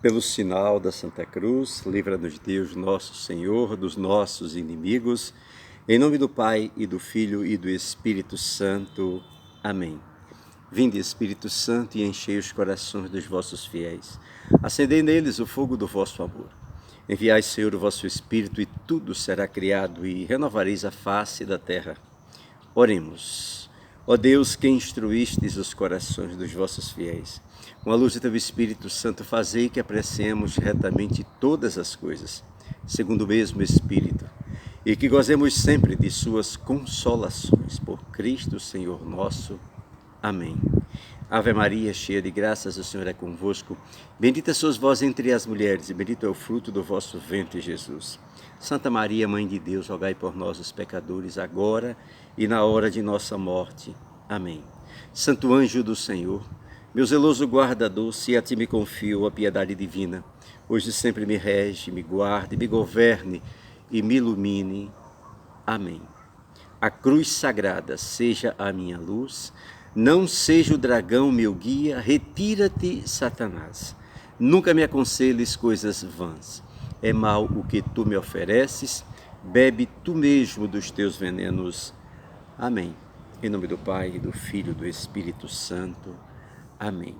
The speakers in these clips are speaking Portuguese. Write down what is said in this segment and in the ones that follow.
Pelo sinal da Santa Cruz, livra-nos Deus, nosso Senhor, dos nossos inimigos. Em nome do Pai, e do Filho, e do Espírito Santo. Amém. Vinde, Espírito Santo, e enchei os corações dos vossos fiéis. Acendei neles o fogo do vosso amor. Enviai, Senhor, o vosso Espírito, e tudo será criado, e renovareis a face da terra. Oremos. Ó Deus, que instruístes os corações dos vossos fiéis, com a luz do teu Espírito Santo, fazei que apreciemos retamente todas as coisas, segundo o mesmo Espírito, e que gozemos sempre de suas consolações. Por Cristo, Senhor nosso. Amém. Ave Maria, cheia de graças, o Senhor é convosco. Bendita sois vós entre as mulheres, e bendito é o fruto do vosso ventre, Jesus. Santa Maria, Mãe de Deus, rogai por nós, os pecadores, agora e na hora de nossa morte. Amém. Santo anjo do Senhor, meu zeloso guardador, se a ti me confio a piedade divina, hoje sempre me rege, me guarde, me governe e me ilumine. Amém. A cruz sagrada seja a minha luz, não seja o dragão meu guia, retira-te, Satanás. Nunca me aconselhes coisas vãs. É mal o que tu me ofereces, bebe tu mesmo dos teus venenos. Amém. Em nome do Pai, do Filho e do Espírito Santo. Amém.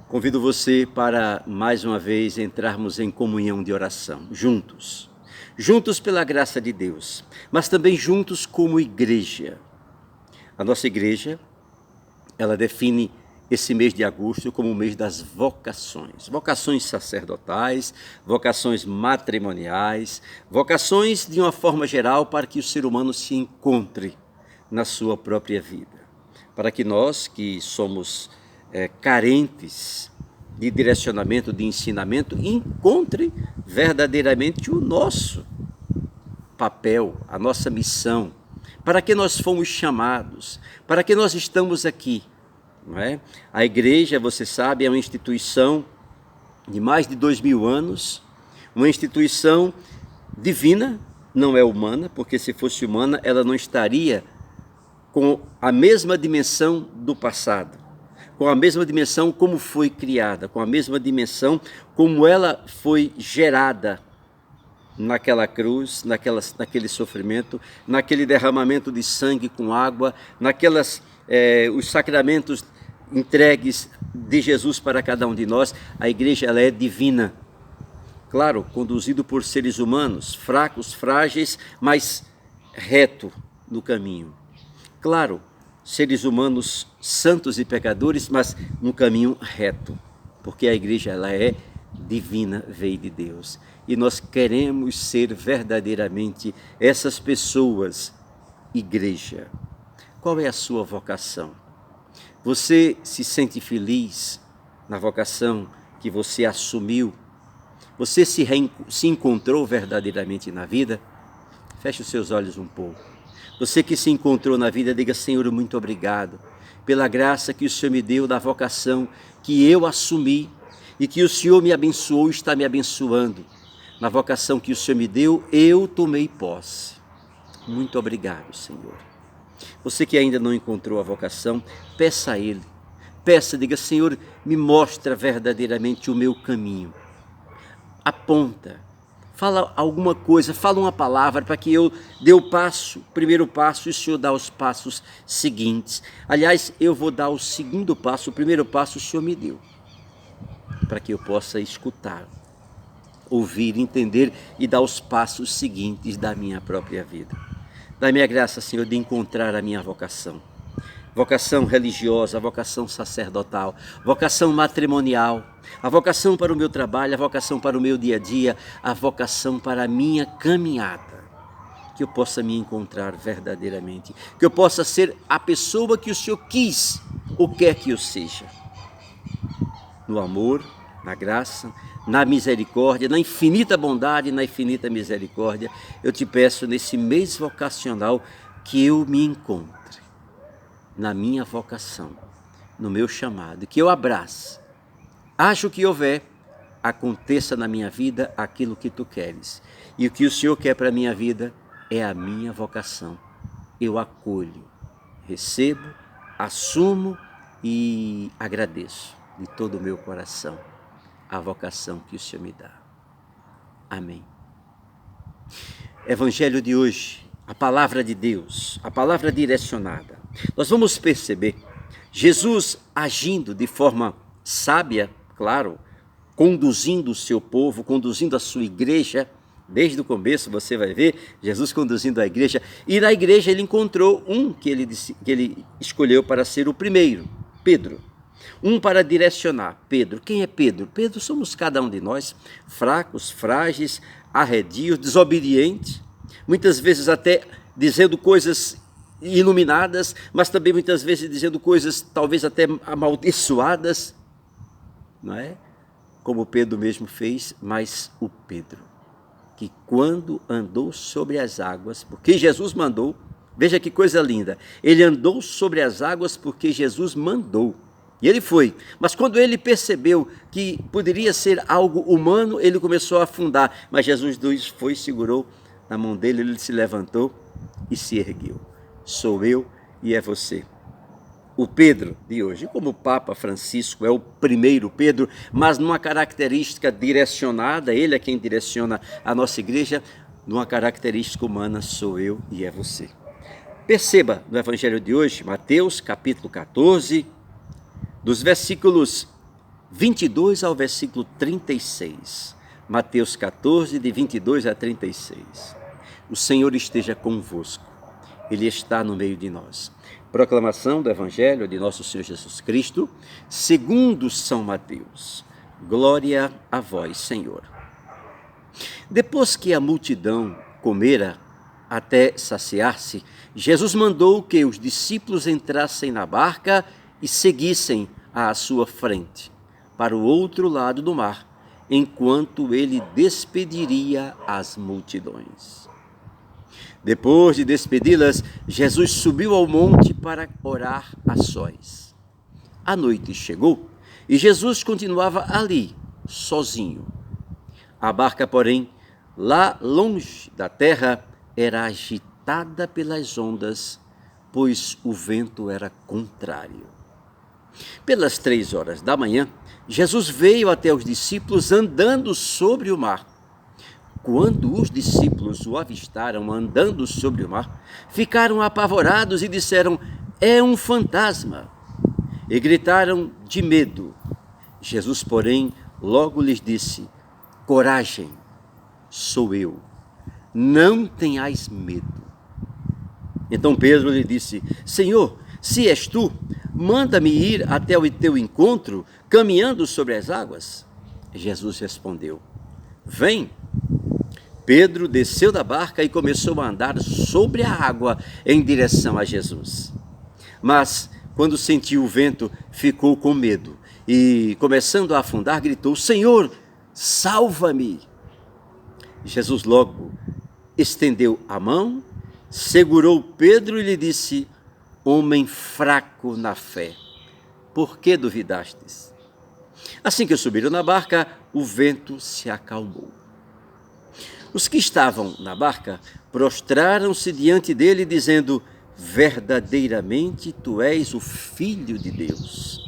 Convido você para, mais uma vez, entrarmos em comunhão de oração, juntos. Juntos pela graça de Deus, mas também juntos como igreja. A nossa igreja, ela define esse mês de agosto como o mês das vocações. Vocações sacerdotais, vocações matrimoniais, vocações de uma forma geral para que o ser humano se encontre na sua própria vida. Para que nós que somos carentes de direcionamento, de ensinamento, encontre verdadeiramente o nosso papel, a nossa missão, para que nós fomos chamados, para que nós estamos aqui. Não é? A igreja, você sabe, é uma instituição de mais de 2000 anos, uma instituição divina, não é humana, porque se fosse humana ela não estaria com a mesma dimensão do passado, com a mesma dimensão como foi criada, com a mesma dimensão como ela foi gerada naquela cruz, naquele sofrimento, naquele derramamento de sangue com água, os sacramentos entregues de Jesus para cada um de nós. A igreja, ela é divina. Claro, conduzido por seres humanos, fracos, frágeis, mas reto no caminho. Claro, seres humanos santos e pecadores, mas no caminho reto, porque a igreja, ela é divina, veio de Deus. E nós queremos ser verdadeiramente essas pessoas, igreja. Qual é a sua vocação? Você se sente feliz na vocação que você assumiu? Você se encontrou verdadeiramente na vida? Feche os seus olhos um pouco. Você que se encontrou na vida, diga: Senhor, muito obrigado pela graça que o Senhor me deu da vocação que eu assumi e que o Senhor me abençoou e está me abençoando. Na vocação que o Senhor me deu, eu tomei posse. Muito obrigado, Senhor. Você que ainda não encontrou a vocação, peça a Ele. Peça, diga: Senhor, me mostra verdadeiramente o meu caminho. Aponta, fala alguma coisa, fala uma palavra para que eu dê o primeiro passo, e o Senhor dá os passos seguintes. Aliás, eu vou dar o segundo passo, o primeiro passo o Senhor me deu, para que eu possa escutar, ouvir, entender e dar os passos seguintes da minha própria vida. Dá-me a graça, Senhor, de encontrar a minha vocação. Vocação religiosa, a vocação sacerdotal, vocação matrimonial, a vocação para o meu trabalho, a vocação para o meu dia a dia, a vocação para a minha caminhada. Que eu possa me encontrar verdadeiramente, que eu possa ser a pessoa que o Senhor quis ou quer que eu seja. No amor, na graça, na misericórdia, na infinita bondade, na infinita misericórdia, eu te peço nesse mês vocacional que eu me encontre na minha vocação, no meu chamado, que eu abrace, haja o que houver, aconteça na minha vida aquilo que tu queres. E o que o Senhor quer para a minha vida é a minha vocação. Eu acolho, recebo, assumo e agradeço de todo o meu coração. a vocação que o Senhor me dá. Amém. Evangelho de hoje, a palavra de Deus, a palavra direcionada. Nós vamos perceber Jesus agindo de forma sábia, claro, conduzindo o seu povo, conduzindo a sua igreja. Desde o começo você vai ver Jesus conduzindo a igreja. E na igreja ele encontrou um que ele escolheu para ser o primeiro, Pedro. Um para direcionar, Pedro. Quem é Pedro? Pedro somos cada um de nós, fracos, frágeis, arredios, desobedientes, muitas vezes até dizendo coisas iluminadas, mas também muitas vezes dizendo coisas talvez até amaldiçoadas, não é? Como Pedro mesmo fez, mas o Pedro, que quando andou sobre as águas, porque Jesus mandou, veja que coisa linda, ele andou sobre as águas porque Jesus mandou. E ele foi, mas quando ele percebeu que poderia ser algo humano, ele começou a afundar. Mas Jesus foi, segurou na mão dele, ele se levantou e se ergueu. Sou eu e é você. O Pedro de hoje, como o Papa Francisco é o primeiro Pedro, mas numa característica direcionada, ele é quem direciona a nossa igreja, numa característica humana, sou eu e é você. Perceba no Evangelho de hoje, Mateus capítulo 14, dos versículos 22 ao versículo 36. Mateus 14, de 22 a 36. O Senhor esteja convosco, Ele está no meio de nós. Proclamação do Evangelho de nosso Senhor Jesus Cristo, segundo São Mateus. Glória a vós, Senhor. Depois que a multidão comera até saciar-se, Jesus mandou que os discípulos entrassem na barca e seguissem à sua frente, para o outro lado do mar, enquanto ele despediria as multidões. Depois de despedi-las, Jesus subiu ao monte para orar a sós. A noite chegou e Jesus continuava ali, sozinho. A barca, porém, lá longe da terra, era agitada pelas ondas, pois o vento era contrário. Pelas 3 horas da manhã, Jesus veio até os discípulos andando sobre o mar. Quando os discípulos o avistaram andando sobre o mar, ficaram apavorados e disseram: é um fantasma! E gritaram de medo. Jesus, porém, logo lhes disse: coragem, sou eu, não tenhais medo. Então Pedro lhe disse: Senhor, se és tu, manda-me ir até o teu encontro, caminhando sobre as águas. Jesus respondeu: vem. Pedro desceu da barca e começou a andar sobre a água em direção a Jesus. Mas, quando sentiu o vento, ficou com medo e, começando a afundar, gritou: Senhor, salva-me! Jesus logo estendeu a mão, segurou Pedro e lhe disse: homem fraco na fé, por que duvidastes? Assim que subiram na barca, o vento se acalmou. Os que estavam na barca prostraram-se diante dele, dizendo: verdadeiramente tu és o Filho de Deus.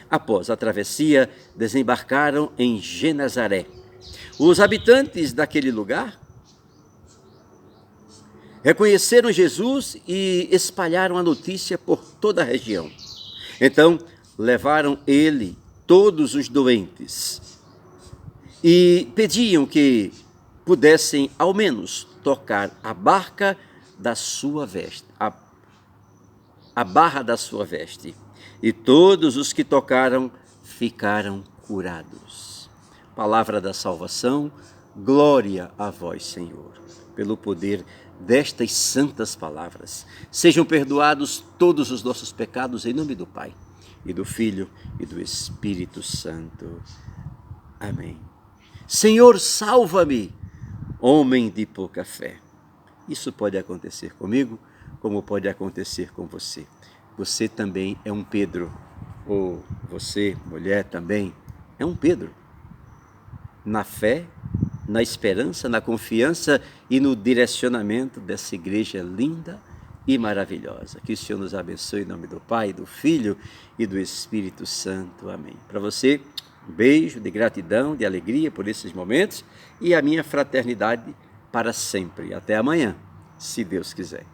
Após a travessia, desembarcaram em Genezaré. Os habitantes daquele lugar reconheceram Jesus e espalharam a notícia por toda a região. Então, levaram ele todos os doentes e pediam que pudessem, ao menos, tocar a barca da sua veste, a barra da sua veste. E todos os que tocaram ficaram curados. Palavra da salvação, glória a vós, Senhor. Pelo poder destas santas palavras, sejam perdoados todos os nossos pecados, em nome do Pai, e do Filho, e do Espírito Santo. Amém. Senhor, salva-me, homem de pouca fé. Isso pode acontecer comigo, como pode acontecer com você. Você também é um Pedro, ou você, mulher, também é um Pedro. Na fé, na esperança, na confiança e no direcionamento dessa igreja linda e maravilhosa. Que o Senhor nos abençoe em nome do Pai, do Filho e do Espírito Santo. Amém. Para você, Um beijo de gratidão, de alegria por esses momentos e a minha fraternidade para sempre. Até amanhã, se Deus quiser.